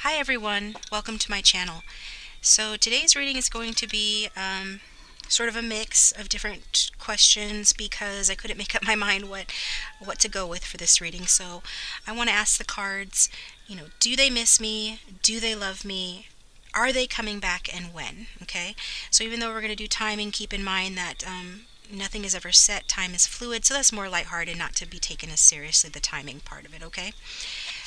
Hi everyone, welcome to my channel. So today's reading is going to be sort of a mix of different questions because I couldn't make up my mind what to go with for this reading. So I want to ask the cards, do they miss me? Do they love me? Are they coming back and when? Okay, so even though we're going to do timing, keep in mind that nothing is ever set, time is fluid, so that's more lighthearted, not to be taken as seriously, the timing part of it, okay?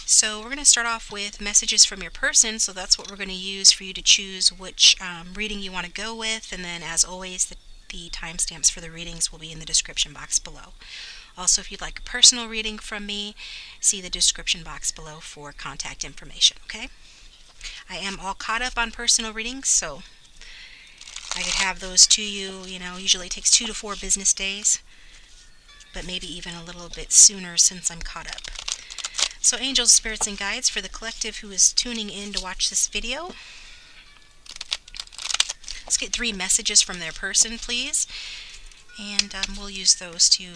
So we're going to start off with messages from your person, so that's what we're going to use for you to choose which reading you want to go with, and then as always the timestamps for the readings will be in the description box below. Also, if you'd like a personal reading from me, see the description box below for contact information, okay? I am all caught up on personal readings, so I could have those to you, usually it takes 2 to 4 business days, but maybe even a little bit sooner since I'm caught up. So angels, spirits, and guides, for the collective who is tuning in to watch this video, let's get 3 messages from their person, please, and we'll use those to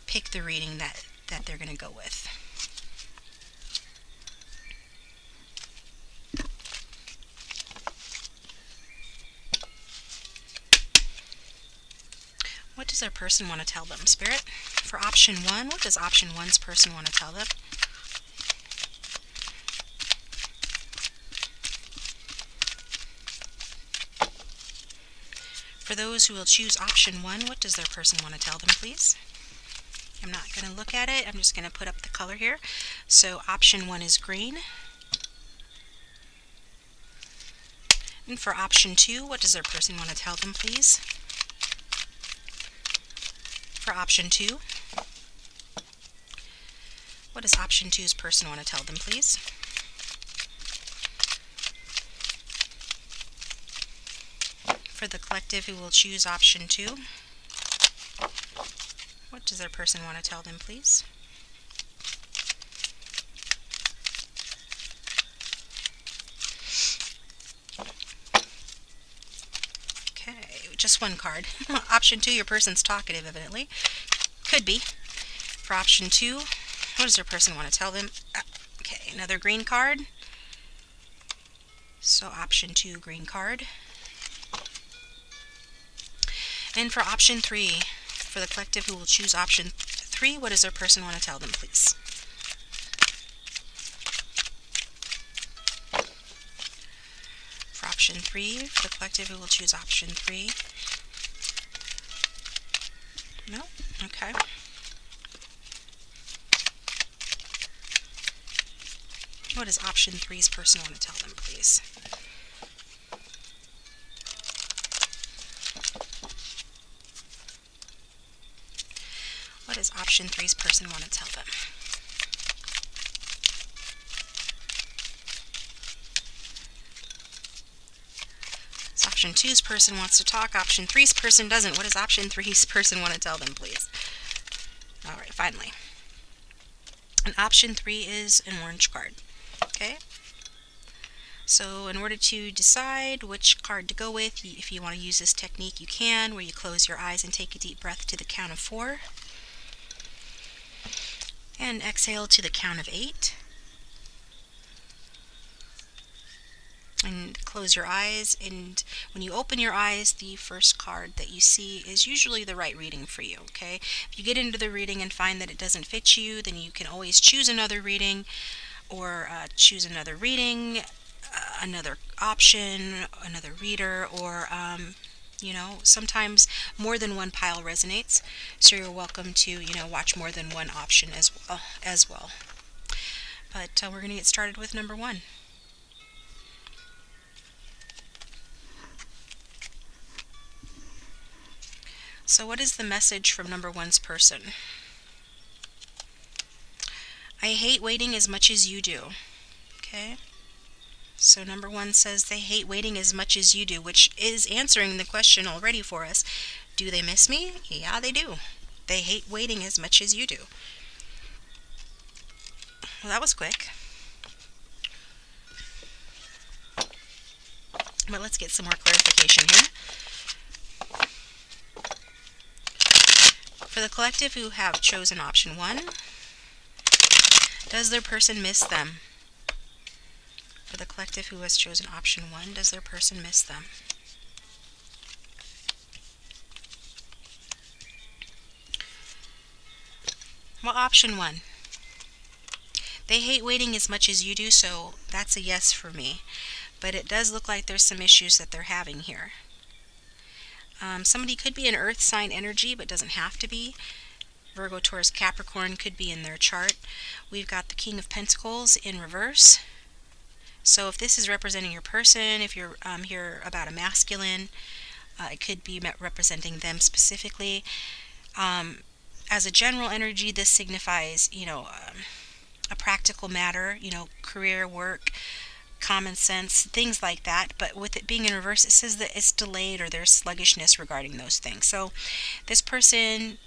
pick the reading that they're going to go with. What does their person want to tell them, Spirit? For option 1, what does option 1's person want to tell them? For those who will choose option 1, what does their person want to tell them, please? I'm not going to look at it. I'm just going to put up the color here. So option 1 is green. And for option 2, what does their person want to tell them, please? For option 2, what does option 2's person want to tell them, please? For the collective who will choose option 2, what does their person want to tell them, please? Okay, just one card. Option 2, your person's talkative, evidently. Could be. For option 2, what does their person want to tell them? Okay, another green card. So option 2, green card. And for option 3, for the collective who will choose option 3, what does their person want to tell them, please? For option 3, for the collective who will choose option 3. No? Okay. What does option 3's person want to tell them, please? What does option 3's person want to tell them? So option 2's person wants to talk, option 3's person doesn't. What does option 3's person want to tell them, please? Alright, finally. And option 3 is an orange card. Okay? So in order to decide which card to go with, if you want to use this technique, you can, where you close your eyes and take a deep breath to the count of 4. And exhale to the count of 8. And close your eyes, and when you open your eyes, the first card that you see is usually the right reading for you, okay? If you get into the reading and find that it doesn't fit you, then you can always choose another reading, or choose another reading, another option, another reader, or sometimes more than one pile resonates, so you're welcome to watch more than one option as well. But we're going to get started with number 1. So what is the message from number 1's person? I hate waiting as much as you do. Okay? So number 1 says they hate waiting as much as you do, which is answering the question already for us. Do they miss me? Yeah, they do. They hate waiting as much as you do. Well, that was quick. But let's get some more clarification here. For the collective who have chosen option 1, does their person miss them? For the collective who has chosen option 1, does their person miss them? Well, option 1. They hate waiting as much as you do, so that's a yes for me. But it does look like there's some issues that they're having here. Somebody could be an earth sign energy, but doesn't have to be. Virgo, Taurus, Capricorn could be in their chart. We've got the King of Pentacles in reverse. So if this is representing your person, if you're here about a masculine, it could be representing them specifically. As a general energy, this signifies, a practical matter, career, work, common sense, things like that. But with it being in reverse, it says that it's delayed or there's sluggishness regarding those things. So this person,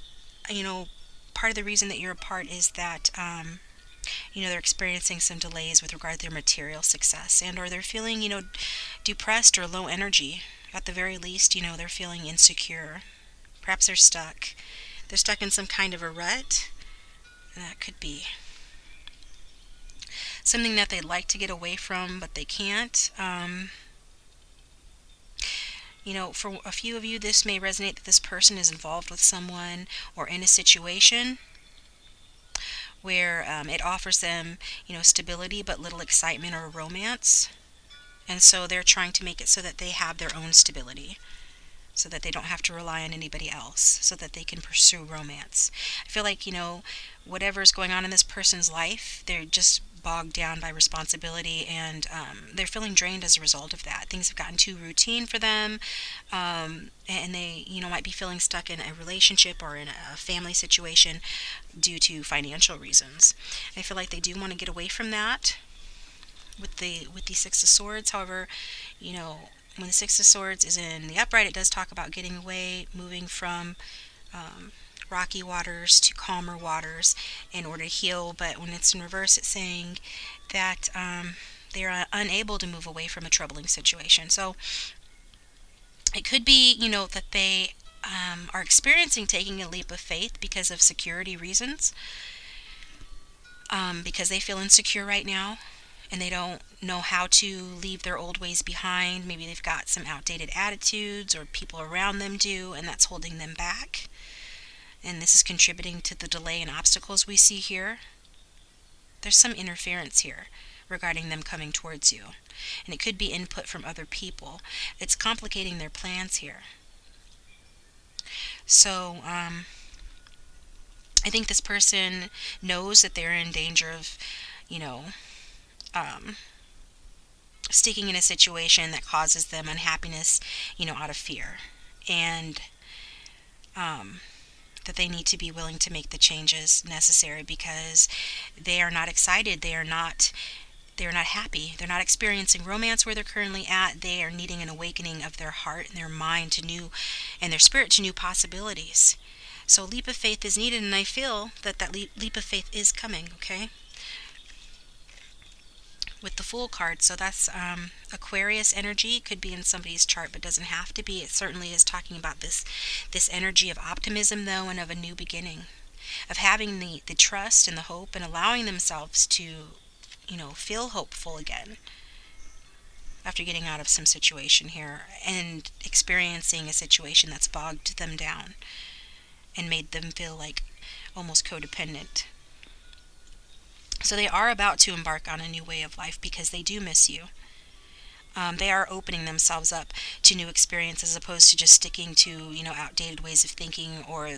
part of the reason that you're apart is that they're experiencing some delays with regard to their material success, and or they're feeling depressed or low energy. At the very least, they're feeling insecure. Perhaps they're stuck in some kind of a rut. That could be something that they'd like to get away from, but they can't. For a few of you, this may resonate that this person is involved with someone or in a situation where it offers them, stability but little excitement or romance. And so they're trying to make it so that they have their own stability, so that they don't have to rely on anybody else, so that they can pursue romance. I feel like, whatever's going on in this person's life, they're just bogged down by responsibility, and they're feeling drained as a result of that. Things have gotten too routine for them, and they, might be feeling stuck in a relationship or in a family situation due to financial reasons. I feel like they do want to get away from that with the Six of Swords. However, when the Six of Swords is in the upright, it does talk about getting away, moving from rocky waters to calmer waters in order to heal. But when it's in reverse, it's saying that they're unable to move away from a troubling situation. So it could be, that they are experiencing taking a leap of faith because of security reasons, because they feel insecure right now and they don't know how to leave their old ways behind. Maybe they've got some outdated attitudes, or people around them do, and that's holding them back. And this is contributing to the delay and obstacles we see here. There's some interference here regarding them coming towards you. And it could be input from other people. It's complicating their plans here. So, I think this person knows that they're in danger of, sticking in a situation that causes them unhappiness, out of fear. And that they need to be willing to make the changes necessary because they are not excited. They are not happy. They're not experiencing romance where they're currently at. They are needing an awakening of their heart and their mind to new, and their spirit to new possibilities. So a leap of faith is needed, and I feel that leap of faith is coming, okay? With the Fool card, so that's Aquarius energy. Could be in somebody's chart, but doesn't have to be. It certainly is talking about this energy of optimism, though, and of a new beginning, of having the trust and the hope and allowing themselves to, feel hopeful again after getting out of some situation here and experiencing a situation that's bogged them down and made them feel like almost codependent. So they are about to embark on a new way of life because they do miss you. They are opening themselves up to new experiences as opposed to just sticking to, outdated ways of thinking or,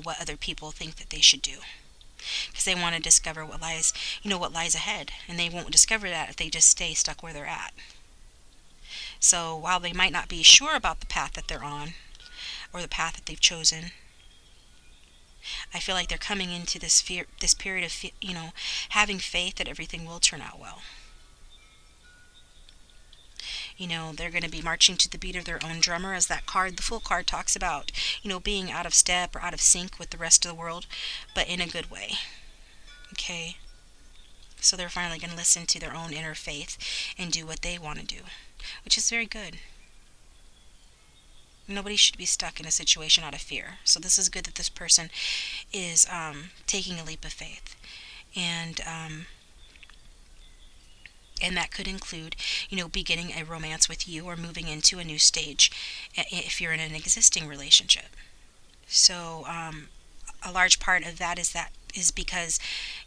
what other people think that they should do. Because they want to discover what lies ahead. And they won't discover that if they just stay stuck where they're at. So while they might not be sure about the path that they're on or the path that they've chosen, I feel like they're coming into this period of, having faith that everything will turn out well. They're going to be marching to the beat of their own drummer, as that card, the Fool card, talks about, being out of step or out of sync with the rest of the world, but in a good way. Okay? So they're finally going to listen to their own inner faith and do what they want to do, which is very good. Nobody should be stuck in a situation out of fear. So this is good that this person is taking a leap of faith. And And that could include, beginning a romance with you or moving into a new stage if you're in an existing relationship. So, a large part of that is because,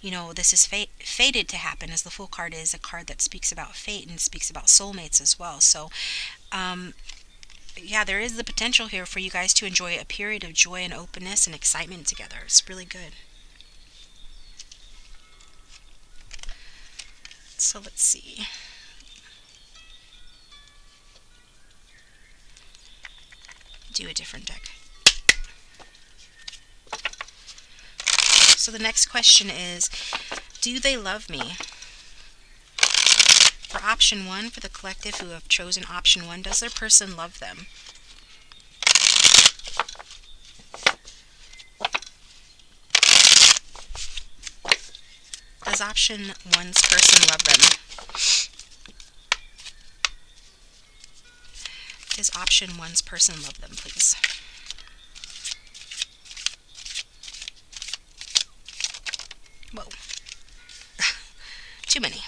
this is fated to happen, as the Fool card is a card that speaks about fate and speaks about soulmates as well. So, um, yeah, there is the potential here for you guys to enjoy a period of joy and openness and excitement together. It's really good. So let's see. Do a different deck. So the next question is, do they love me? For option one, for the collective who have chosen option one, does their person love them? Does option one's person love them? Does option one's person love them, please? Whoa. Too many.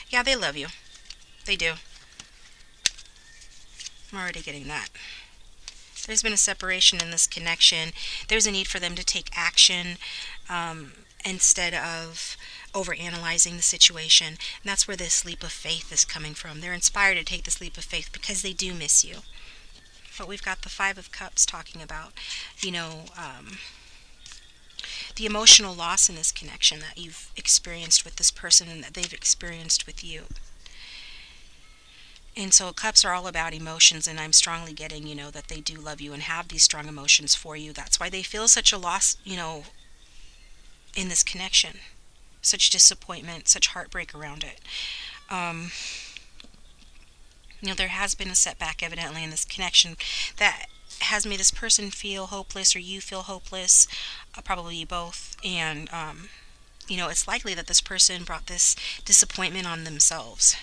Yeah, they love you. They do. I'm already getting that. There's been a separation in this connection. There's a need for them to take action instead of overanalyzing the situation. And that's where this leap of faith is coming from. They're inspired to take this leap of faith because they do miss you. But we've got the Five of Cups talking about, you know, the emotional loss in this connection that you've experienced with this person and that they've experienced with you. And so cups are all about emotions, and I'm strongly getting, that they do love you and have these strong emotions for you. That's why they feel such a loss, in this connection. Such disappointment, such heartbreak around it. Um, there has been a setback evidently in this connection that has made this person feel hopeless, or you feel hopeless, probably you both. And, it's likely that this person brought this disappointment on themselves,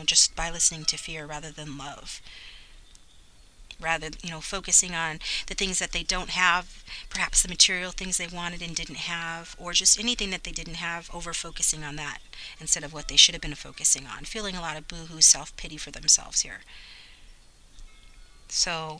just by listening to fear rather than love. Rather, focusing on the things that they don't have, perhaps the material things they wanted and didn't have, or just anything that they didn't have, over focusing on that instead of what they should have been focusing on. Feeling a lot of boohoo self-pity for themselves here. So,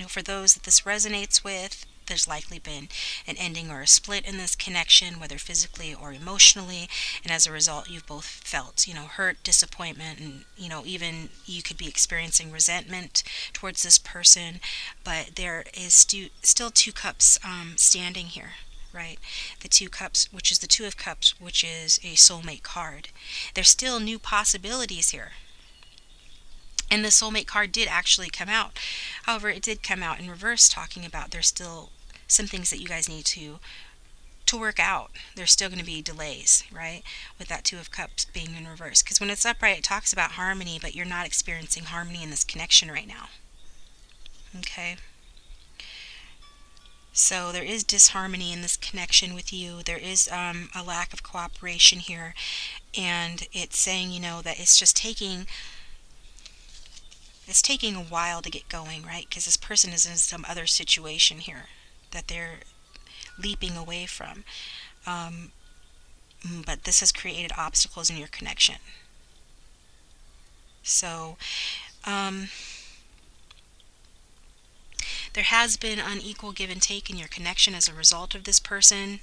for those that this resonates with, there's likely been an ending or a split in this connection, whether physically or emotionally, and as a result, you've both felt, hurt, disappointment, and, even you could be experiencing resentment towards this person, but there is still two cups standing here, right? The two cups, which is the Two of Cups, which is a soulmate card. There's still new possibilities here. And the soulmate card did actually come out. However, it did come out in reverse, talking about there's still some things that you guys need to work out. There's still going to be delays, right? With that Two of Cups being in reverse. Because when it's upright, it talks about harmony, but you're not experiencing harmony in this connection right now. Okay? So there is disharmony in this connection with you. There is a lack of cooperation here. And it's saying, that it's just taking a while to get going, right? Because this person is in some other situation here that they're leaping away from. But this has created obstacles in your connection. So, there has been unequal give and take in your connection as a result of this person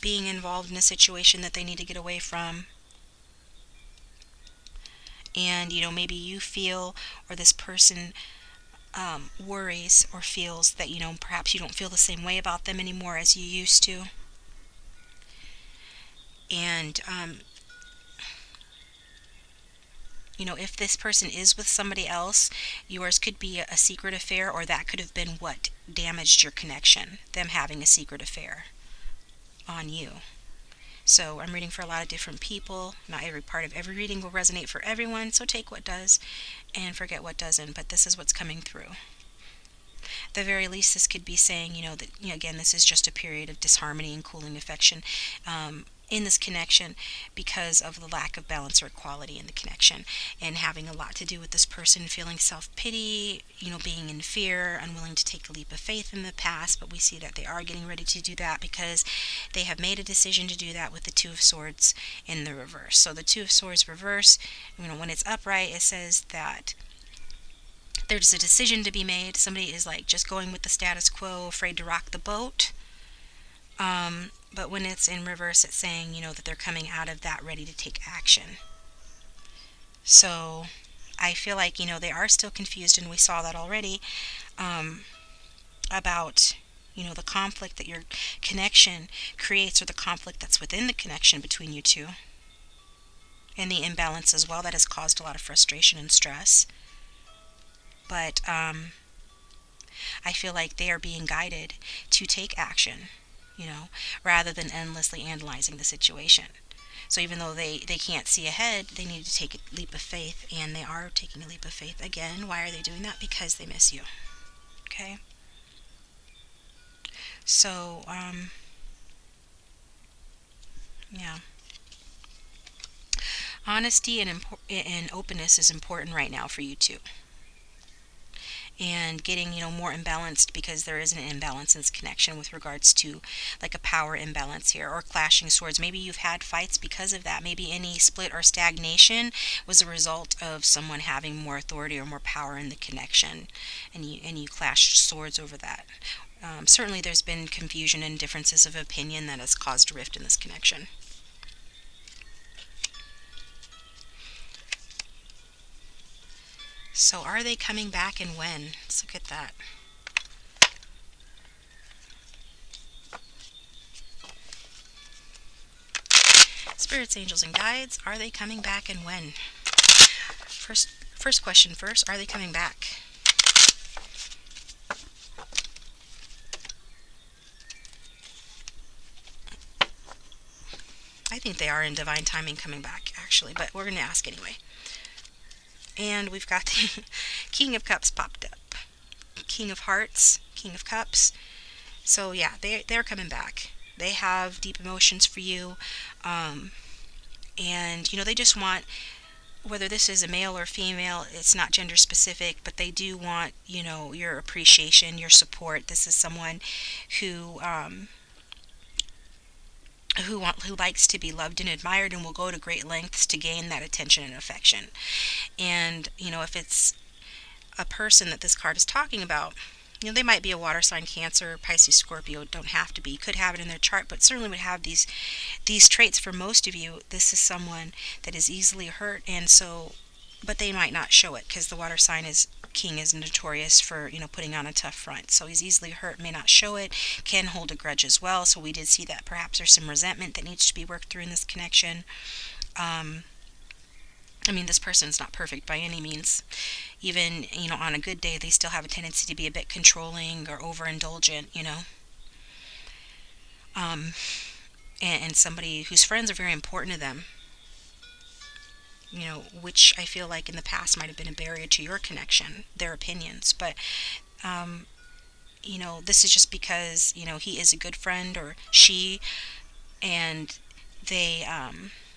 being involved in a situation that they need to get away from. And, maybe you feel, or this person worries or feels that, perhaps you don't feel the same way about them anymore as you used to. And, if this person is with somebody else, yours could be a secret affair, or that could have been what damaged your connection, them having a secret affair on you. So I'm reading for a lot of different people. Not every part of every reading will resonate for everyone, so take what does and forget what doesn't, but this is what's coming through. At the very least, this could be saying, that, again, this is just a period of disharmony and cooling affection, in this connection because of the lack of balance or equality in the connection, and having a lot to do with this person feeling self-pity, being in fear, unwilling to take a leap of faith in the past. But we see that they are getting ready to do that because they have made a decision to do that with the Two of Swords in the reverse. So the Two of Swords reverse, when it's upright, it says that there's a decision to be made. Somebody is like just going with the status quo, afraid to rock the boat. But when it's in reverse, it's saying, that they're coming out of that ready to take action. So I feel like, they are still confused, and we saw that already, about, the conflict that your connection creates, or the conflict that's within the connection between you two, and the imbalance as well that has caused a lot of frustration and stress. But I feel like they are being guided to take action, rather than endlessly analyzing the situation. So even though they can't see ahead, they need to take a leap of faith, and they are taking a leap of faith. Again, why are they doing that? Because they miss you. Okay? So, yeah. Honesty and openness is important right now for you too. And getting, more imbalanced, because there is an imbalance in this connection with regards to like a power imbalance here, or clashing swords. Maybe you've had fights because of that. Maybe any split or stagnation was a result of someone having more authority or more power in the connection, and you clashed swords over that. Certainly there's been confusion and differences of opinion that has caused a rift in this connection. So are they coming back, and when? Let's look at that. Spirits, angels, and guides, are they coming back, and when? First question first, are they coming back? I think they are in divine timing coming back, actually, but we're going to ask anyway. And we've got the King of Cups popped up. King of Hearts, King of Cups. So yeah, they're coming back. They have deep emotions for you. And, they just want, whether this is a male or female, it's not gender specific, but they do want, your appreciation, your support. This is someone who likes to be loved and admired, and will go to great lengths to gain that attention and affection. And, if it's a person that this card is talking about, they might be a water sign, Cancer, Pisces, Scorpio. Don't have to be. Could have it in their chart, but certainly would have these traits. For most of you, this is someone that is easily hurt, and so, but they might not show it, because the water sign king is notorious for, putting on a tough front. So he's easily hurt, may not show it, can hold a grudge as well. So we did see that perhaps there's some resentment that needs to be worked through in this connection. This person's not perfect by any means. Even, on a good day, they still have a tendency to be a bit controlling or overindulgent, and somebody whose friends are very important to them, which I feel like in the past might have been a barrier to your connection, their opinions. But, this is just because, he is a good friend, or she, and they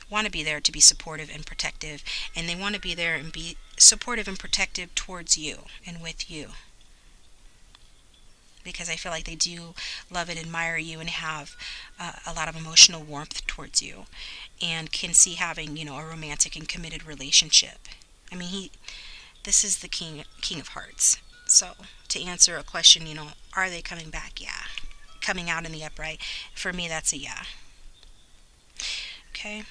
want to be there to be supportive and protective, and they want to be there and be supportive and protective towards you and with you, because I feel like they do love and admire you, and have a lot of emotional warmth towards you, and can see having, a romantic and committed relationship. This is the king of Hearts. So to answer a question, are they coming back? Yeah. Coming out in the upright, for me, that's a yeah. Okay.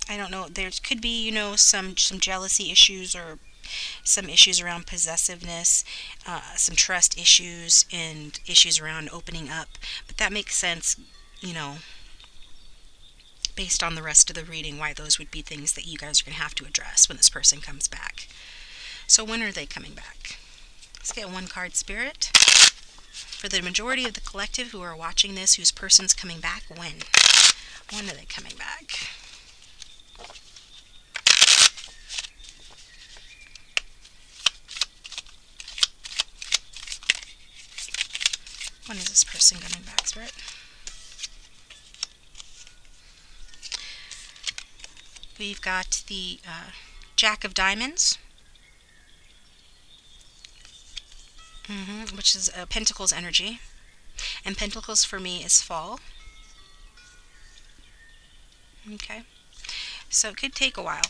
I don't know. There could be, some jealousy issues, or some issues around possessiveness, some trust issues, and issues around opening up. But that makes sense, based on the rest of the reading, why those would be things that you guys are going to have to address when this person comes back. So when are they coming back? Let's get one card, Spirit. For the majority of the collective who are watching this, whose person's coming back, when? When are they coming back? When is this person coming back, Spirit? We've got the Jack of Diamonds, which is Pentacles energy. And Pentacles for me is fall. Okay. So it could take a while.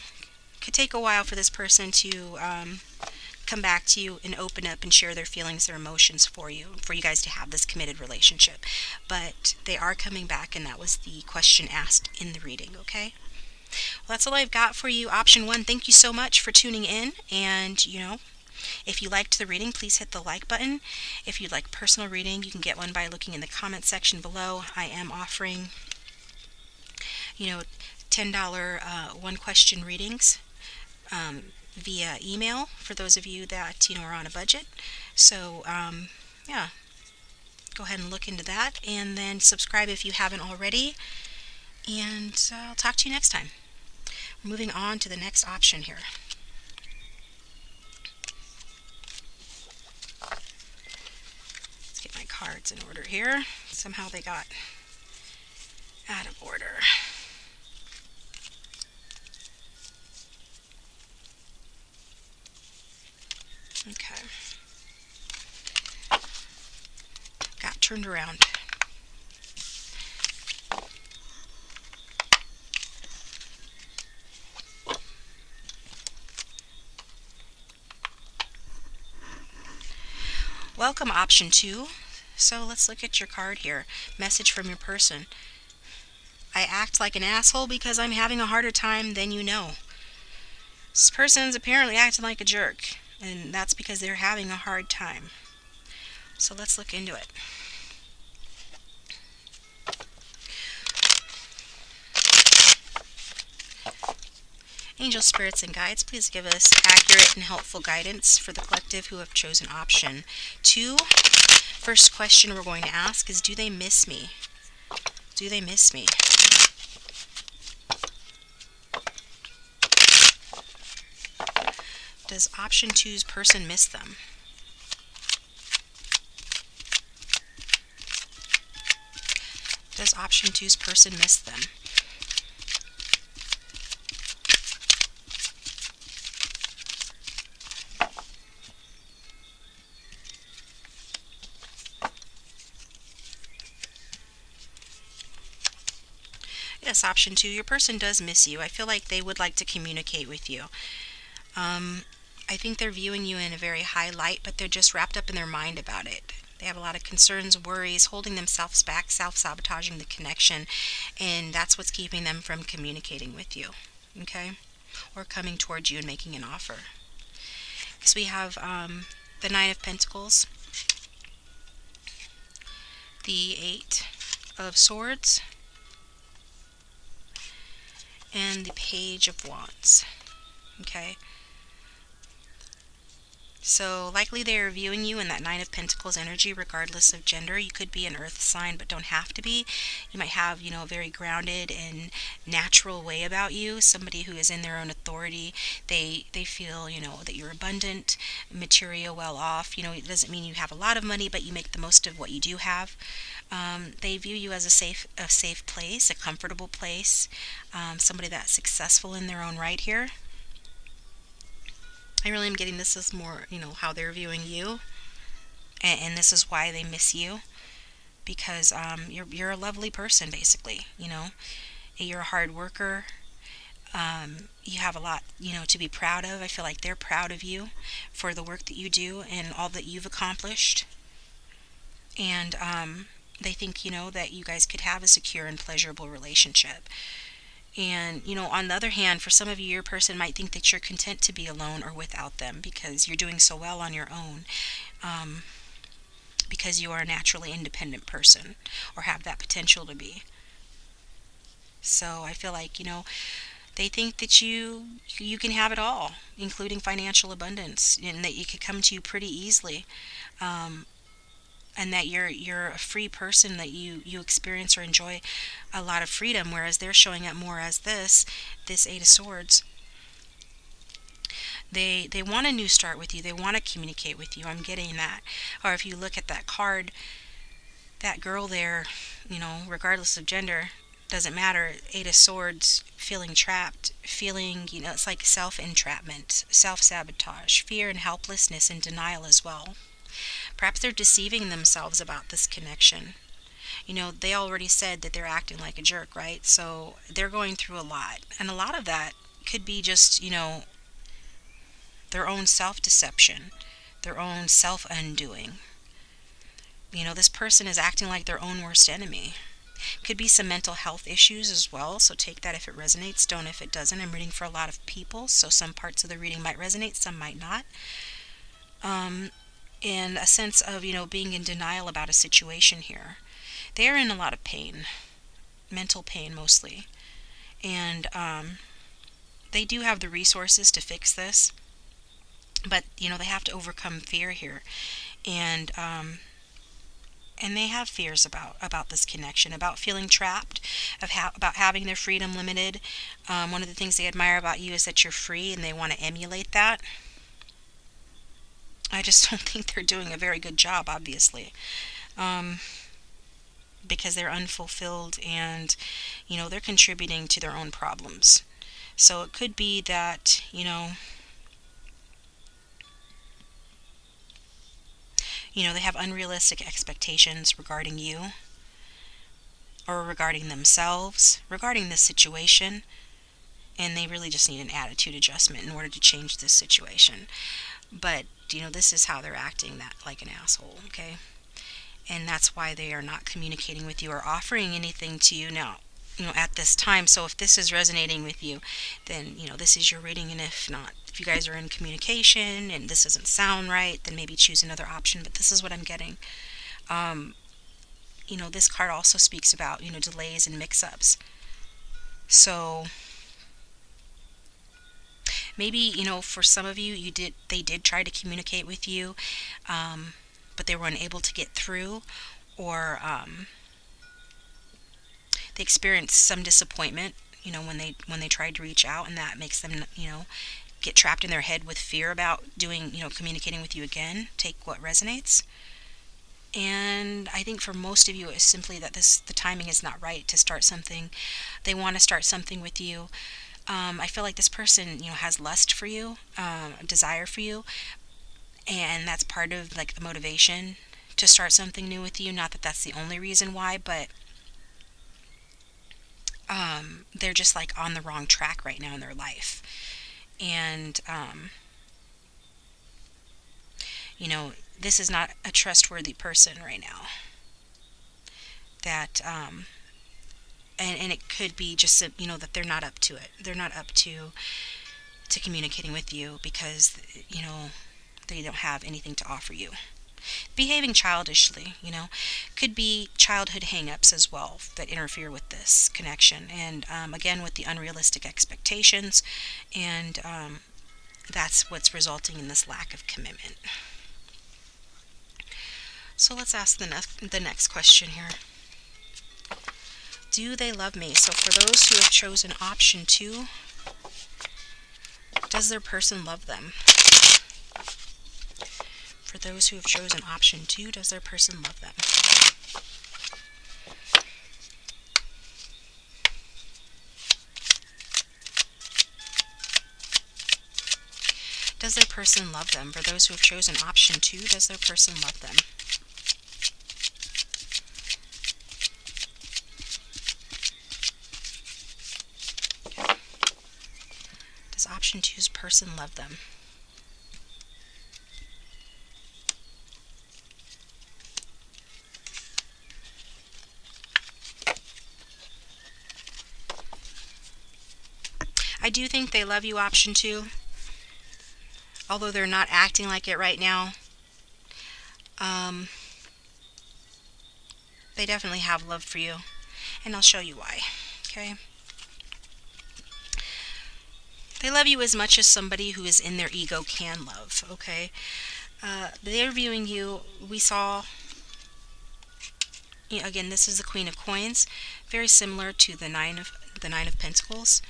Could take a while for this person to come back to you and open up and share their feelings, their emotions for you guys to have this committed relationship. But they are coming back, and that was the question asked in the reading, okay? Well, that's all I've got for you. Option 1, thank you so much for tuning in. And, if you liked the reading, please hit the like button. If you'd like personal reading, you can get one by looking in the comment section below. I am offering, $10 one question readings via email for those of you that are on a budget. So yeah, go ahead and look into that, and then subscribe if you haven't already, and I'll talk to you next time. Moving on to the next option here. Let's get my cards in order here. Somehow they got out of order. Okay. Got turned around. Welcome, option 2. So let's look at your card here. Message from your person. I act like an asshole because I'm having a harder time than you know. This person's apparently acting like a jerk, and that's because they're having a hard time. So let's look into it. Angel spirits and guides, please give us accurate and helpful guidance for the collective who have chosen option 2. First question we're going to ask is, do they miss me? Do they miss me? Does option 2's person miss them? Does option 2's person miss them? Yes, option 2, your person does miss you. I feel like they would like to communicate with you. I think they're viewing you in a very high light, but they're just wrapped up in their mind about it. They have a lot of concerns, worries, holding themselves back, self-sabotaging the connection, and that's what's keeping them from communicating with you, okay? Or coming towards you and making an offer. So we have the Nine of Pentacles, the Eight of Swords, and the Page of Wands, okay? So likely they are viewing you in that Nine of Pentacles energy regardless of gender. You could be an earth sign but don't have to be. You might have, a very grounded and natural way about you. Somebody who is in their own authority. They feel, that you're abundant, material, well off. It doesn't mean you have a lot of money, but you make the most of what you do have. They view you as a safe place, a comfortable place. Somebody that's successful in their own right here. I really am getting this as more, how they're viewing you, and this is why they miss you, because you're a lovely person, basically. You're a hard worker. You have a lot, to be proud of. I feel like they're proud of you for the work that you do and all that you've accomplished, and they think, that you guys could have a secure and pleasurable relationship. And, on the other hand, for some of you, your person might think that you're content to be alone or without them because you're doing so well on your own, because you are a naturally independent person or have that potential to be. So I feel like, they think that you can have it all, including financial abundance, and that you could come to you pretty easily. And that you're a free person, that you experience or enjoy a lot of freedom, whereas they're showing up more as this Eight of Swords. They want a new start with you. They want to communicate with you. I'm getting that. Or if you look at that card, that girl there, regardless of gender, Doesn't matter. Eight of Swords, feeling trapped, feeling, it's like self-entrapment, self-sabotage, fear and helplessness and denial as well. Perhaps they're deceiving themselves about this connection. They already said that they're acting like a jerk, right? So they're going through a lot. And a lot of that could be just, their own self deception, their own self undoing. This person is acting like their own worst enemy. Could be some mental health issues as well, so take that if it resonates, don't if it doesn't. I'm reading for a lot of people, so some parts of the reading might resonate, some might not. And a sense of, being in denial about a situation here. They're in a lot of pain, mental pain mostly. And they do have the resources to fix this, but, they have to overcome fear here. And they have fears about this connection, about feeling trapped, about having their freedom limited. One of the things they admire about you is that you're free, and they want to emulate that. I just don't think they're doing a very good job, obviously, because they're unfulfilled, and they're contributing to their own problems. So it could be that they have unrealistic expectations regarding you, or regarding themselves, regarding this situation, and they really just need an attitude adjustment in order to change this situation. But, this is how they're acting, that like an asshole, okay? And that's why they are not communicating with you or offering anything to you now, at this time. So if this is resonating with you, then, this is your reading. And if not, if you guys are in communication and this doesn't sound right, then maybe choose another option. But this is what I'm getting. This card also speaks about, delays and mix-ups. So maybe, for some of you, they did try to communicate with you, but they were unable to get through, or they experienced some disappointment, when they tried to reach out, and that makes them, get trapped in their head with fear about communicating with you again. Take what resonates. And I think for most of you, it's simply that the timing is not right to start something. They want to start something with you. I feel like this person, has lust for you, desire for you, and that's part of like the motivation to start something new with you. Not that that's the only reason why, but they're just like on the wrong track right now in their life. And this is not a trustworthy person right now. That and it could be just that they're not up to it. They're not up to communicating with you because they don't have anything to offer you. Behaving childishly, could be childhood hang-ups as well that interfere with this connection. And again, with the unrealistic expectations, and that's what's resulting in this lack of commitment. So let's ask the next question here. Do they love me? So for those who have chosen option 2, does their person love them? For those who have chosen option 2, does their person love them? Does their person love them? For those who have chosen option 2, does their person love them? Does option 2's person love them? I do think they love you, option 2. Although they're not acting like it right now. They definitely have love for you. And I'll show you why. Okay? They love you as much as somebody who is in their ego can love. Okay? They're viewing you. We saw... again, this is the Queen of Coins. Very similar to the Nine of Pentacles.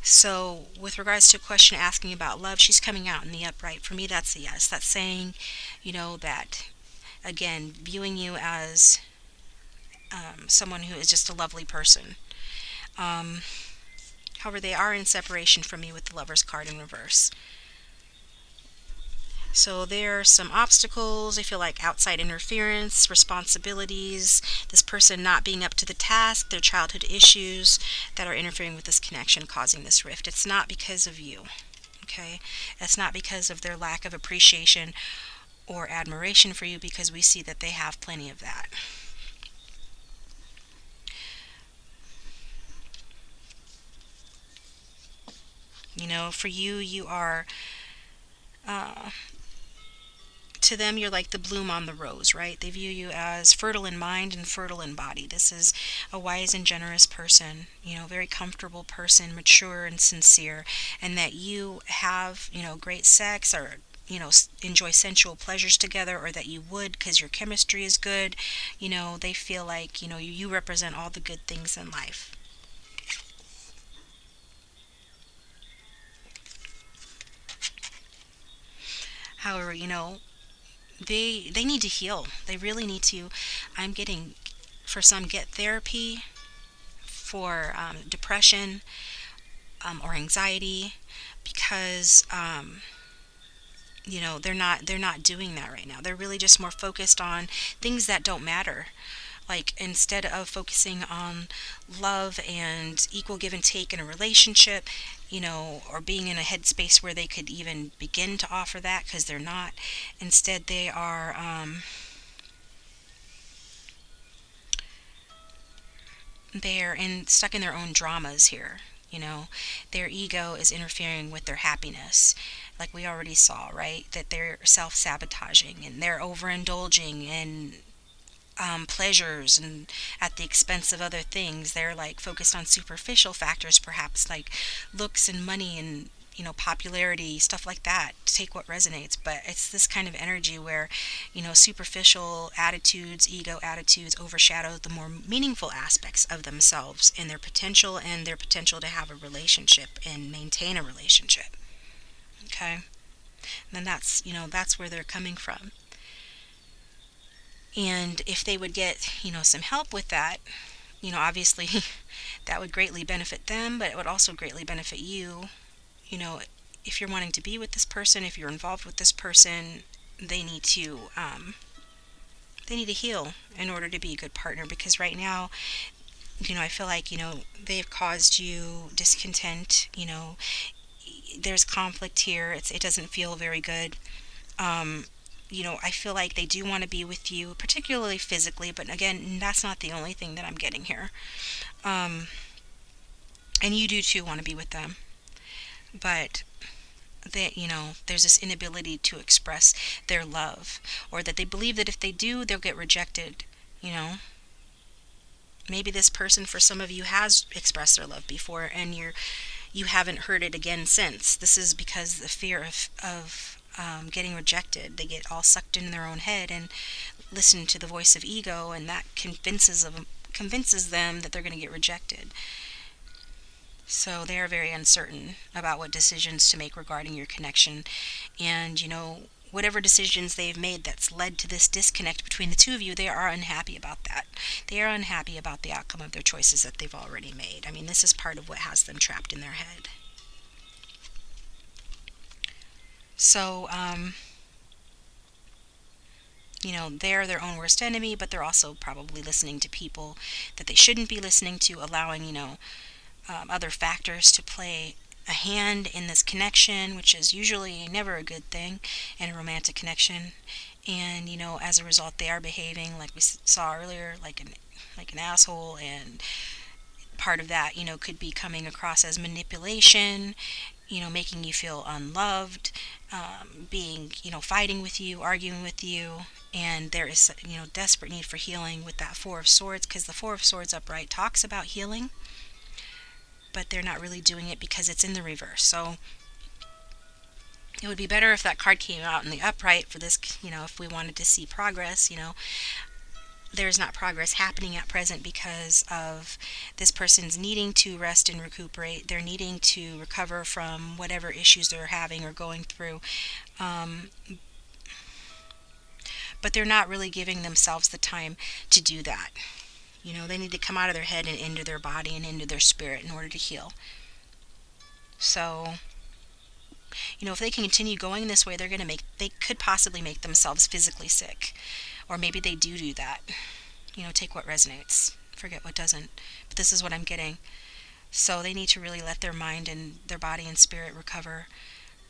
So, with regards to a question asking about love, she's coming out in the upright. For me, that's a yes. That's saying, that, again, viewing you as someone who is just a lovely person. However, they are in separation from you with the Lover's card in reverse. So there are some obstacles. I feel like outside interference, responsibilities, this person not being up to the task, their childhood issues that are interfering with this connection, causing this rift. It's not because of you. Okay? It's not because of their lack of appreciation or admiration for you, because we see that they have plenty of that. For you, you are, uh, to them, you're like the bloom on the rose, right? They view you as fertile in mind and fertile in body. This is a wise and generous person, very comfortable person, mature and sincere, and that you have, great sex, or enjoy sensual pleasures together, or that you would because your chemistry is good. They feel like, you represent all the good things in life. However, they need to heal. They really need to. I'm getting, for some, get therapy for depression, or anxiety, because they're not doing that right now. They're really just more focused on things that don't matter. Like, instead of focusing on love and equal give and take in a relationship, or being in a headspace where they could even begin to offer that, because they're not. Instead, they are, stuck in their own dramas here. Their ego is interfering with their happiness, like we already saw, right? That they're self-sabotaging and they're overindulging in pleasures, and at the expense of other things. They're like focused on superficial factors, perhaps like looks and money and popularity, stuff like that. Take what resonates. But it's this kind of energy where superficial attitudes, ego attitudes, overshadow the more meaningful aspects of themselves and their potential to have a relationship and maintain a relationship. Okay. And then that's where they're coming from. And if they would get, some help with that, obviously that would greatly benefit them, but it would also greatly benefit you. You know, if you're wanting to be with this person, if you're involved with this person, they need to heal in order to be a good partner, because right now, I feel like, they've caused you discontent. There's conflict here. It doesn't feel very good. Um, I feel like they do want to be with you, particularly physically, but again, that's not the only thing that I'm getting here. Um, and you do too want to be with them, but that, there's this inability to express their love, or that they believe that if they do, they'll get rejected. You know, maybe this person, for some of you, has expressed their love before, and you haven't heard it again since. This is because the fear of getting rejected. They get all sucked in their own head and listen to the voice of ego, and that convinces them that they're going to get rejected. So they are very uncertain about what decisions to make regarding your connection. And, whatever decisions they've made that's led to this disconnect between the two of you, they are unhappy about that. They are unhappy about the outcome of their choices that they've already made. I mean, this is part of what has them trapped in their head. So, they're their own worst enemy, but they're also probably listening to people that they shouldn't be listening to, allowing, other factors to play a hand in this connection, which is usually never a good thing in a romantic connection. And as a result, they are behaving like we saw earlier, like an asshole. And part of that, could be coming across as manipulation, making you feel unloved, being, fighting with you, arguing with you. And there is, desperate need for healing with that Four of Swords, because the Four of Swords upright talks about healing, but they're not really doing it because it's in the reverse. So it would be better if that card came out in the upright for this, if we wanted to see progress. There's not progress happening at present because of this person's needing to rest and recuperate. They're needing to recover from whatever issues they're having or going through. But they're not really giving themselves the time to do that. You know, they need to come out of their head and into their body and into their spirit in order to heal. So, you know, if they can continue going this way, they could possibly make themselves physically sick. Or maybe they do that. You know, take what resonates, forget what doesn't. But this is what I'm getting. So they need to really let their mind and their body and spirit recover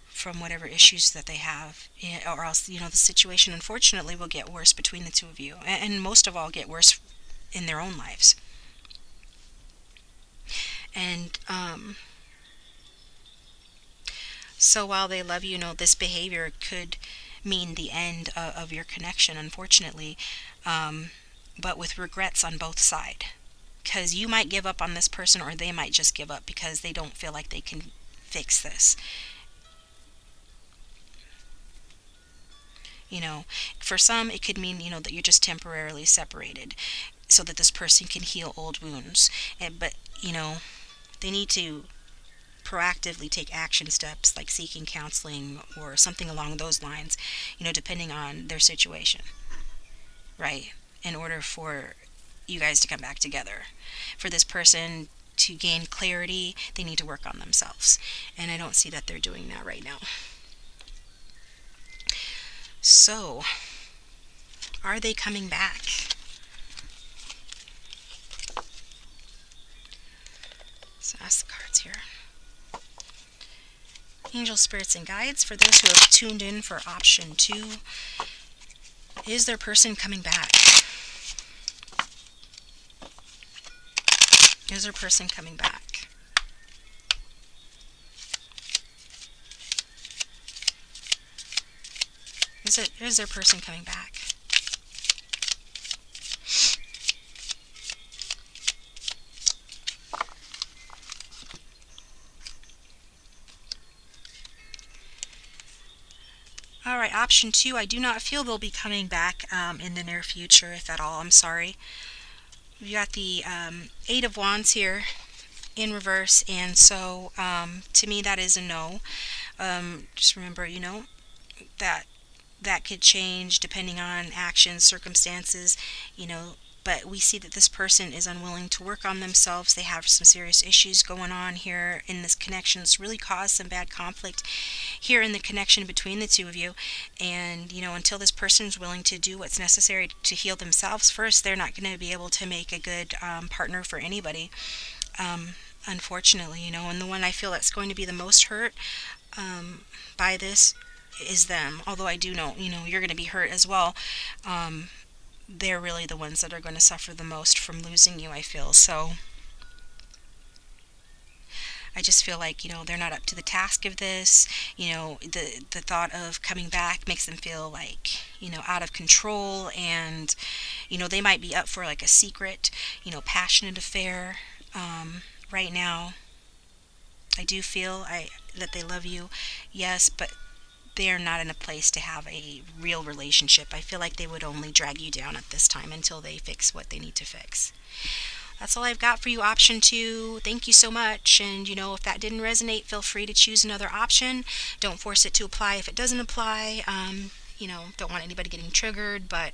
from whatever issues that they have, or else, you know, the situation unfortunately will get worse between the two of you, and most of all get worse in their own lives. And so while they love you, you know, this behavior could mean the end of your connection, unfortunately, but with regrets on both sides. Because you might give up on this person, or they might just give up because they don't feel like they can fix this. You know, for some, it could mean, you know, that you're just temporarily separated so that this person can heal old wounds. But, you know, they need to proactively take action steps like seeking counseling or something along those lines, you know, depending on their situation, right? In order for you guys to come back together. For this person to gain clarity, they need to work on themselves. And I don't see that they're doing that right now. So, are they coming back? Let's ask the cards here. Angel spirits and guides, for those who have tuned in for option 2, is their person coming back? Is their person coming back? Is their person coming back? Alright, option 2, I do not feel they'll be coming back in the near future, if at all. I'm sorry. We got the 8 of Wands here in reverse, and so to me that is a no. Just remember, you know, that could change depending on actions, circumstances, you know, but we see that this person is unwilling to work on themselves. They have some serious issues going on here in this connection. It's really caused some bad conflict here in the connection between the two of you. And, you know, until this person is willing to do what's necessary to heal themselves first, they're not going to be able to make a good partner for anybody. Unfortunately, you know, and the one I feel that's going to be the most hurt by this is them. Although I do know, you know, you're going to be hurt as well. They're really the ones that are going to suffer the most from losing you, I feel. So I just feel like, you know, they're not up to the task of this. You know, the thought of coming back makes them feel like, you know, out of control, and, you know, they might be up for like a secret, you know, passionate affair right now. I do feel that they love you, yes, but they are not in a place to have a real relationship. I feel like they would only drag you down at this time until they fix what they need to fix. That's all I've got for you, option 2. Thank you so much. And, you know, if that didn't resonate, feel free to choose another option. Don't force it to apply if it doesn't apply. You know, don't want anybody getting triggered, but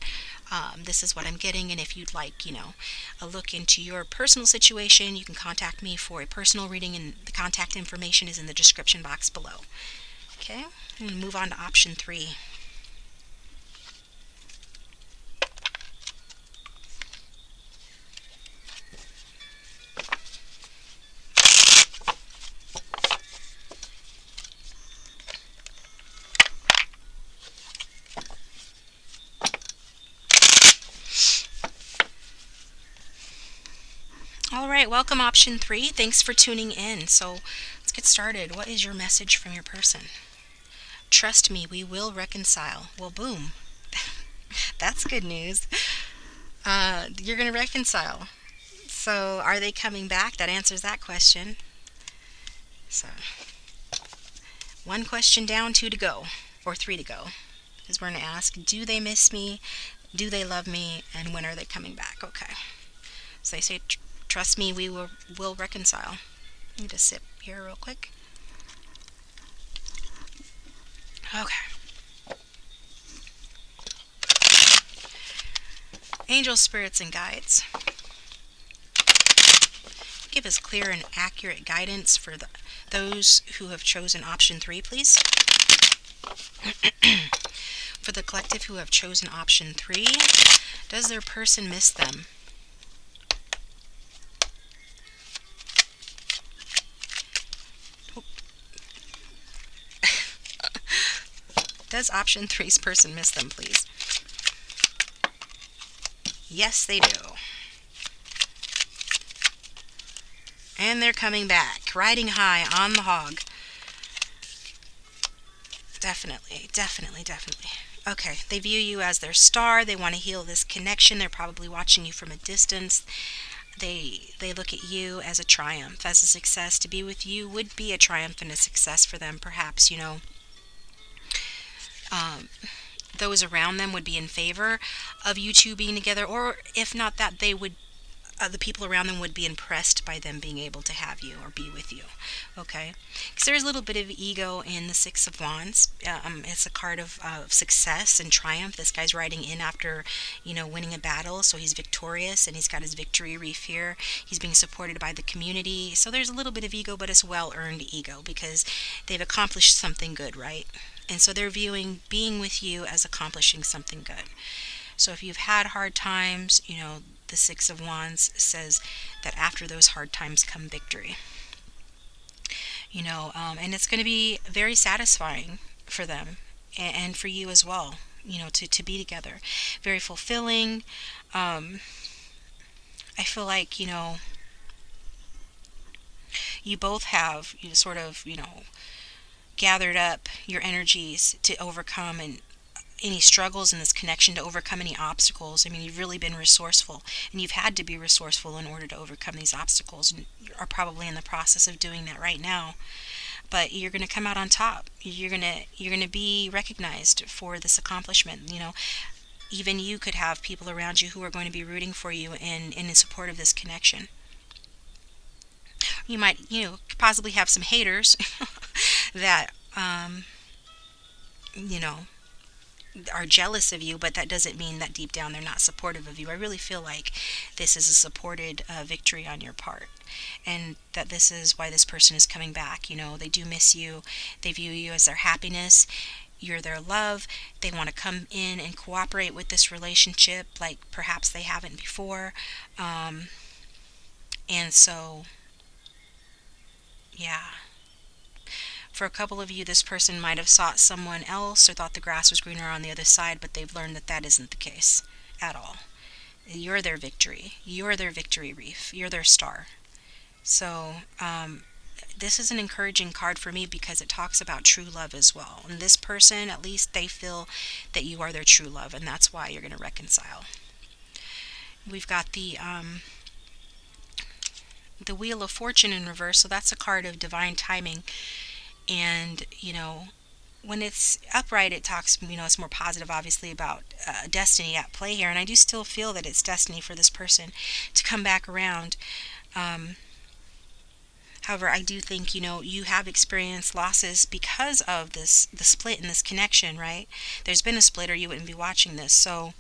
this is what I'm getting. And if you'd like, you know, a look into your personal situation, you can contact me for a personal reading, and the contact information is in the description box below. Okay, I'm going to move on to option 3. All right, welcome option 3. Thanks for tuning in. So let's get started. What is your message from your person? Trust me, we will reconcile. Well, boom. That's good news. You're going to reconcile. So are they coming back? That answers that question. So 1 question down, 2 to go, or 3 to go. Because we're going to ask, do they miss me? Do they love me? And when are they coming back? Okay. So they say, trust me, we will reconcile. Let me just sip here real quick. Okay. Angel spirits and guides, give us clear and accurate guidance for those who have chosen option 3, please? For the collective who have chosen option 3, does their person miss them? Does option 3's person miss them, please? Yes, they do. And they're coming back, riding high on the hog. Definitely, definitely, definitely. Okay, they view you as their star. They want to heal this connection. They're probably watching you from a distance. They look at you as a triumph, as a success. To be with you would be a triumph and a success for them. Perhaps, um, those around them would be in favor of you two being together, or if not that, the people around them would be impressed by them being able to have you or be with you. Okay, because there's a little bit of ego in the Six of Wands. It's a card of success and triumph. This guy's riding in after winning a battle, so he's victorious and he's got his victory wreath here. He's being supported by the community, so there's a little bit of ego, but it's well-earned ego because they've accomplished something good, right? And so they're viewing being with you as accomplishing something good. So if you've had hard times, the Six of Wands says that after those hard times come victory. And it's going to be very satisfying for them and for you as well, to be together. Very fulfilling. I feel like, you both have sort of, gathered up your energies to overcome and any struggles in this connection, to overcome any obstacles. I mean, you've really been resourceful, and you've had to be resourceful in order to overcome these obstacles, and you are probably in the process of doing that right now. But you're going to come out on top. You're going to be recognized for this accomplishment. Even you could have people around you who are going to be rooting for you and in support of this connection. You might, possibly have some haters that, you know, are jealous of you, but that doesn't mean that deep down they're not supportive of you. I really feel like this is a supported victory on your part, and that this is why this person is coming back. They do miss you. They view you as their happiness. You're their love. They want to come in and cooperate with this relationship like perhaps they haven't before. And so, yeah. For a couple of you, this person might have sought someone else or thought the grass was greener on the other side, but they've learned that that isn't the case at all. You're their victory. You're their victory wreath. You're their star. So, this is an encouraging card for me because it talks about true love as well. And this person, at least they feel that you are their true love, and that's why you're going to reconcile. We've got the Wheel of Fortune in reverse, so that's a card of divine timing. And, when it's upright, it talks, it's more positive, obviously, about destiny at play here. And I do still feel that it's destiny for this person to come back around. However, I do think, you have experienced losses because of the split in this connection, right? There's been a split or you wouldn't be watching this. So,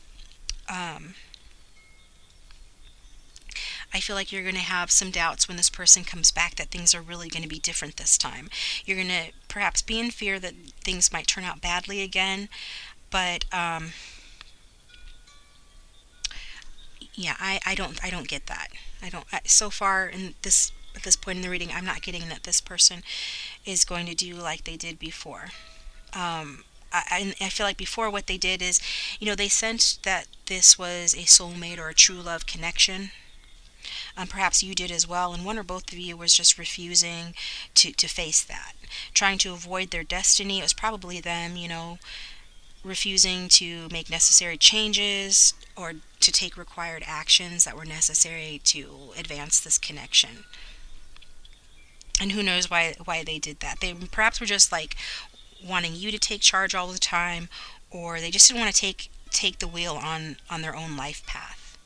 I feel like you're going to have some doubts when this person comes back that things are really going to be different this time. You're going to perhaps be in fear that things might turn out badly again, but yeah, I don't get that. So far at this point in the reading, I'm not getting that this person is going to do like they did before. I feel like before what they did is, they sensed that this was a soulmate or a true love connection. Perhaps you did as well, and one or both of you was just refusing to face that, trying to avoid their destiny. It was probably them, refusing to make necessary changes or to take required actions that were necessary to advance this connection. And who knows why they did that. They perhaps were just like wanting you to take charge all the time, or they just didn't want to take the wheel on their own life path,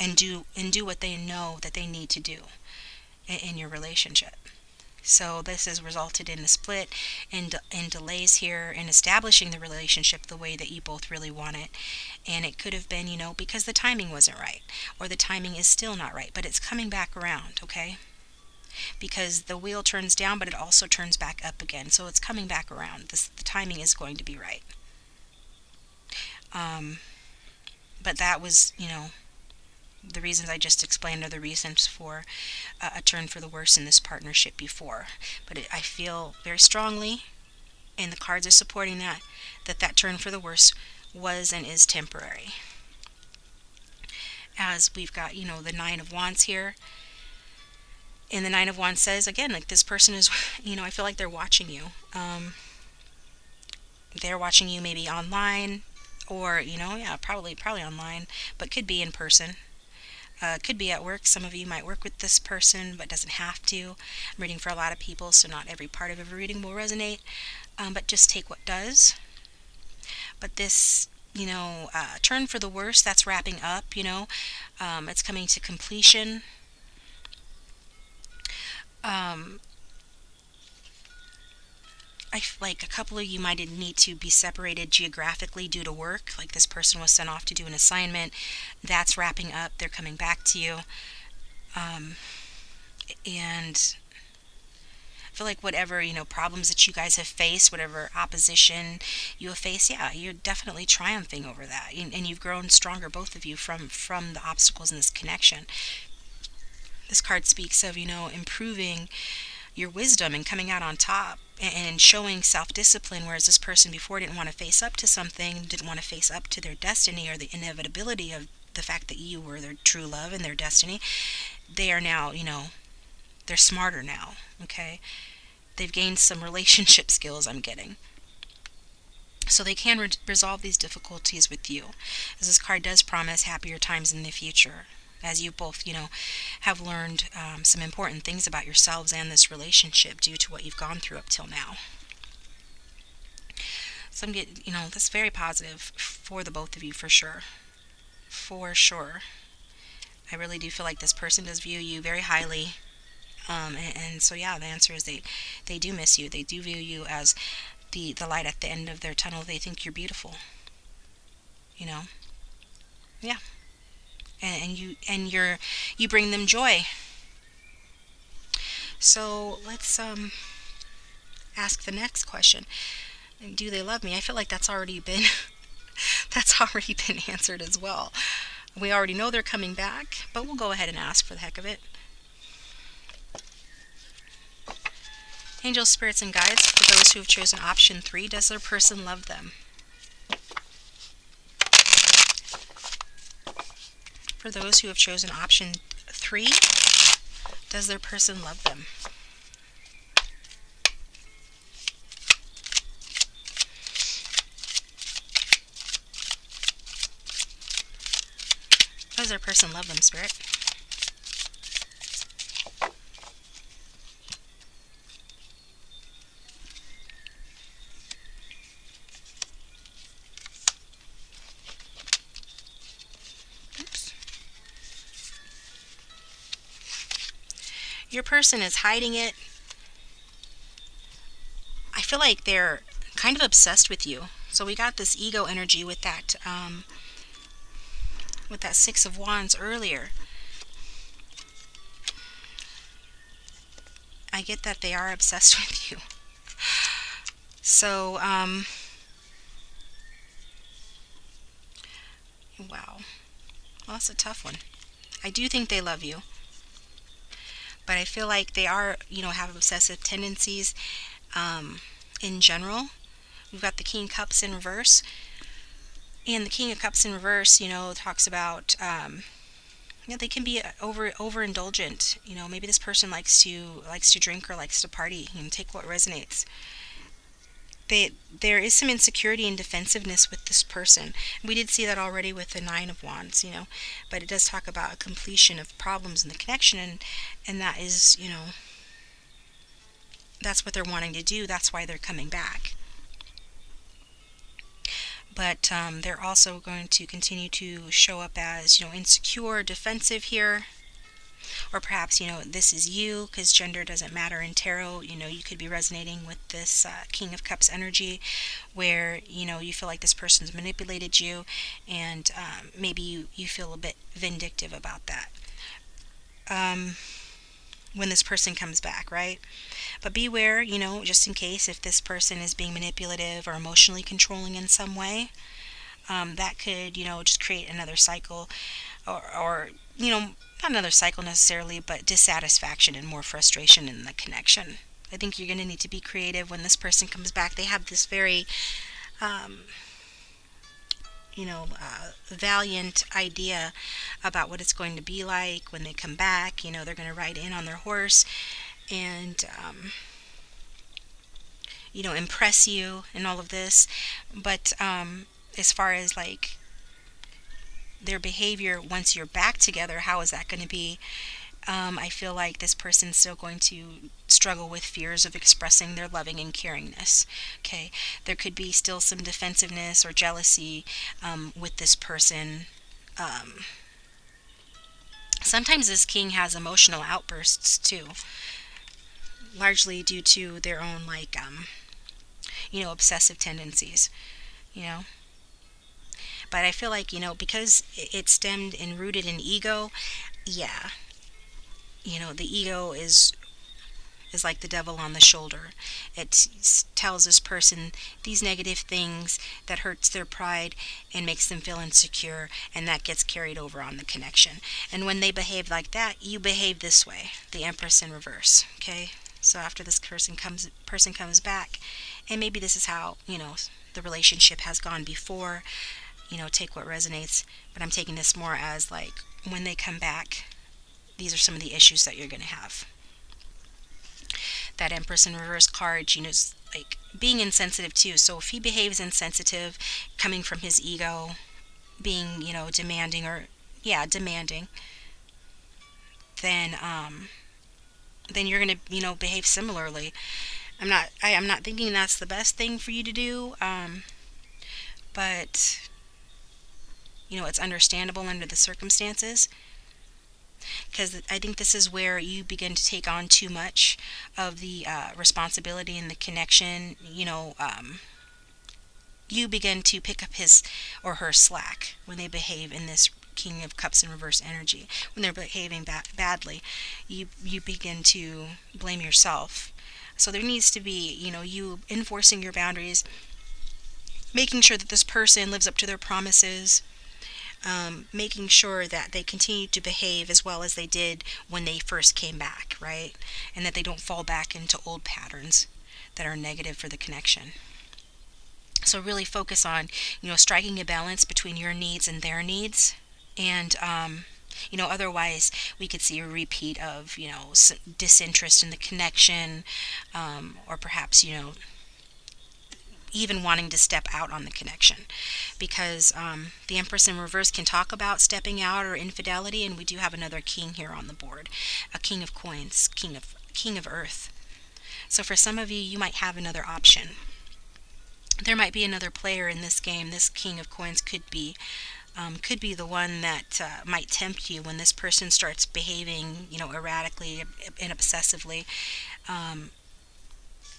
and do what they know that they need to do in your relationship. So this has resulted in the split and delays here in establishing the relationship the way that you both really want it. And it could have been, because the timing wasn't right, or the timing is still not right, but it's coming back around, okay? Because the wheel turns down, but it also turns back up again. So it's coming back around. The timing is going to be right. But that was, the reasons I just explained are the reasons for a turn for the worse in this partnership before. But I feel very strongly, and the cards are supporting that turn for the worse was and is temporary. As we've got, the Nine of Wands here. And the Nine of Wands says, again, like this person is, I feel like they're watching you. They're watching you maybe online, or, yeah, probably online, but could be in person. Could be at work. Some of you might work with this person, but doesn't have to. I'm reading for a lot of people, so not every part of every reading will resonate, but just take what does. But this, turn for the worse, that's wrapping up, it's coming to completion. I feel like a couple of you might need to be separated geographically due to work. Like this person was sent off to do an assignment. That's wrapping up. They're coming back to you. And I feel like whatever, problems that you guys have faced, whatever opposition you have faced, yeah, you're definitely triumphing over that. And you've grown stronger, both of you, from the obstacles in this connection. This card speaks of, improving your wisdom and coming out on top and showing self-discipline, whereas this person before didn't want to face up to something, didn't want to face up to their destiny or the inevitability of the fact that you were their true love and their destiny. They are now, they're smarter now, okay? They've gained some relationship skills, I'm getting. So they can resolve these difficulties with you, as this card does promise happier times in the future, as you both, have learned some important things about yourselves and this relationship due to what you've gone through up till now. So I'm getting, that's very positive for the both of you, for sure. For sure. I really do feel like this person does view you very highly. And so, yeah, the answer is they do miss you. They do view you as the light at the end of their tunnel. They think you're beautiful. Yeah. And you bring them joy. So let's ask the next question. Do they love me? I feel like that's already been answered as well. We already know they're coming back, but we'll go ahead and ask for the heck of it. Angels, spirits, and guides, for those who have chosen option 3, does their person love them? For those who have chosen option 3, does their person love them? Does their person love them, Spirit? Oops. Your person is hiding it. I feel like they're kind of obsessed with you. So we got this ego energy with that Six of Wands earlier. I get that they are obsessed with you. So, wow. Well, that's a tough one. I do think they love you. But I feel like they are, have obsessive tendencies in general. We've got the King of Cups in reverse. And the King of Cups in reverse, talks about, they can be overindulgent. Maybe this person likes to drink or likes to party and take what resonates. There is some insecurity and defensiveness with this person. We did see that already with the Nine of Wands, but it does talk about a completion of problems in the connection, and that is, that's what they're wanting to do. That's why they're coming back. But they're also going to continue to show up as, insecure, defensive here, Or perhaps, this is you, because gender doesn't matter in tarot. You could be resonating with this King of Cups energy, where, you feel like this person's manipulated you, and maybe you feel a bit vindictive about that. When this person comes back, right? But beware, just in case, if this person is being manipulative or emotionally controlling in some way, that could, just create another cycle, or not another cycle necessarily, but dissatisfaction and more frustration in the connection. I think you're going to need to be creative when this person comes back. They have this very, um, valiant idea about what it's going to be like when they come back. They're going to ride in on their horse and, impress you and all of this. But as far as like their behavior once you're back together, how is that going to be? I feel like this person's still going to struggle with fears of expressing their loving and caringness. Okay, there could be still some defensiveness or jealousy with this person. Um, Sometimes this king has emotional outbursts too, largely due to their own obsessive tendencies. You know, but I feel like because it stemmed and rooted in ego. Yeah, the ego is like the devil on the shoulder. It tells this person these negative things that hurts their pride and makes them feel insecure, and that gets carried over on the connection. And when they behave like that, you behave this way. The Empress in reverse. Okay, so after this person comes back, and maybe this is how the relationship has gone before. Take what resonates, but I'm taking this more as like when they come back, these are some of the issues that you're going to have. That Empress in reverse card, is like being insensitive too. So if he behaves insensitive, coming from his ego, being, demanding, or yeah, demanding, then then you're gonna, behave similarly. I'm not thinking that's the best thing for you to do, but it's understandable under the circumstances, because I think this is where you begin to take on too much of the responsibility in the connection. You begin to pick up his or her slack when they behave in this King of Cups in reverse energy. When they're behaving badly, you begin to blame yourself. So there needs to be, you enforcing your boundaries, making sure that this person lives up to their promises, making sure that they continue to behave as well as they did when they first came back, right? And that they don't fall back into old patterns that are negative for the connection. So really focus on, striking a balance between your needs and their needs. And, otherwise we could see a repeat of, disinterest in the connection, or perhaps, even wanting to step out on the connection, because the Empress in reverse can talk about stepping out or infidelity, and we do have another king here on the board, a King of Coins, King of Earth. So for some of you, you might have another option. There might be another player in this game. This King of Coins could be the one that might tempt you when this person starts behaving, erratically and obsessively.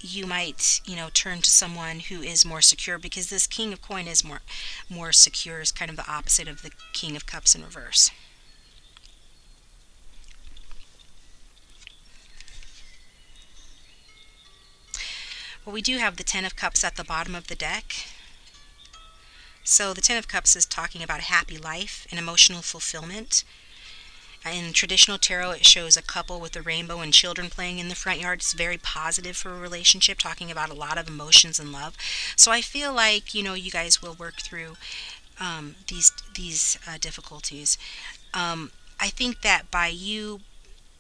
You might, turn to someone who is more secure, because this King of Coin is more secure, is kind of the opposite of the King of Cups in reverse. Well, we do have the Ten of Cups at the bottom of the deck. So the Ten of Cups is talking about a happy life and emotional fulfillment. In traditional tarot, it shows a couple with a rainbow and children playing in the front yard. It's very positive for a relationship, talking about a lot of emotions and love. So I feel like, you guys will work through these difficulties. I think that by you,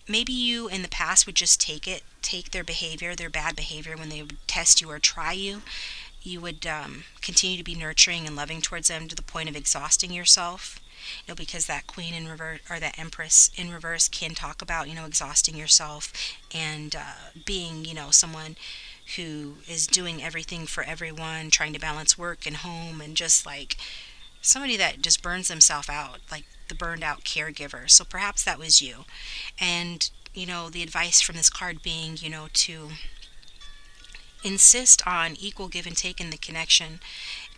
maybe you in the past would just take their behavior, their bad behavior, when they would test you or try you. You would continue to be nurturing and loving towards them to the point of exhausting yourself. Because that Queen in reverse, or that Empress in reverse, can talk about, exhausting yourself and being, someone who is doing everything for everyone, trying to balance work and home, and just like somebody that just burns themselves out, like the burned out caregiver. So perhaps that was you. And, the advice from this card being, to insist on equal give and take in the connection,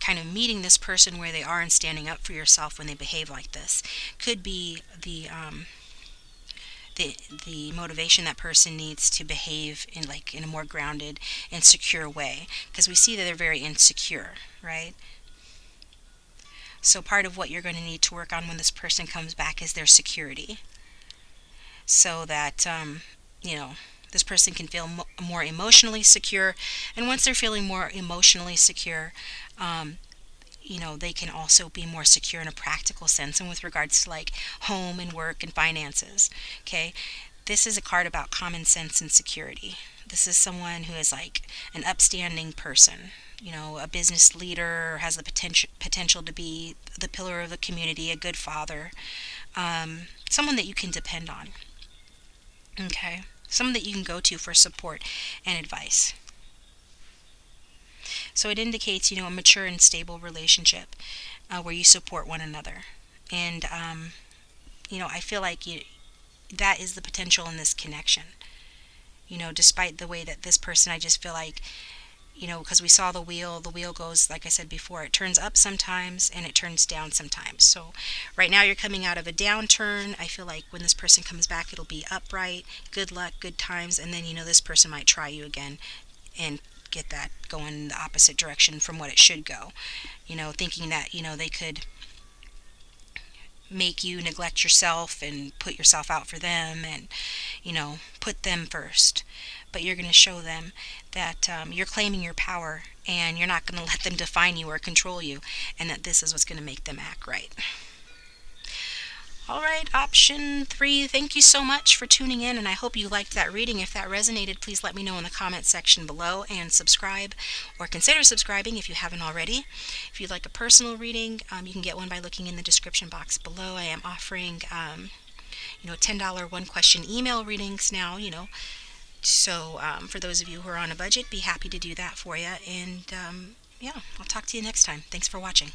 kind of meeting this person where they are and standing up for yourself when they behave like this. Could be the motivation that person needs to behave in a more grounded and secure way, because we see that they're very insecure, right? So part of what you're going to need to work on when this person comes back is their security, so that you know this person can feel more emotionally secure. And once they're feeling more emotionally secure, um, they can also be more secure in a practical sense and with regards to like home and work and finances. Okay, this is a card about common sense and security. This is someone who is like an upstanding person, a business leader, has the potential to be the pillar of the community, a good father, someone that you can depend on. Okay, someone that you can go to for support and advice. So it indicates, a mature and stable relationship where you support one another. And, I feel like that is the potential in this connection. Despite the way that this person, I just feel like, because we saw the wheel goes, like I said before, it turns up sometimes and it turns down sometimes. So right now you're coming out of a downturn. I feel like when this person comes back, it'll be upright, good luck, good times, and then, this person might try you again and get that going in the opposite direction from what it should go. Thinking that, they could make you neglect yourself and put yourself out for them and, put them first. But you're going to show them that you're claiming your power and you're not going to let them define you or control you, and that this is what's going to make them act right. All right, option 3, thank you so much for tuning in, and I hope you liked that reading. If that resonated, please let me know in the comment section below, and subscribe or consider subscribing if you haven't already. If you'd like a personal reading, you can get one by looking in the description box below. I am offering $10 one question email readings now, so for those of you who are on a budget, be happy to do that for you. And yeah, I'll talk to you next time. Thanks for watching.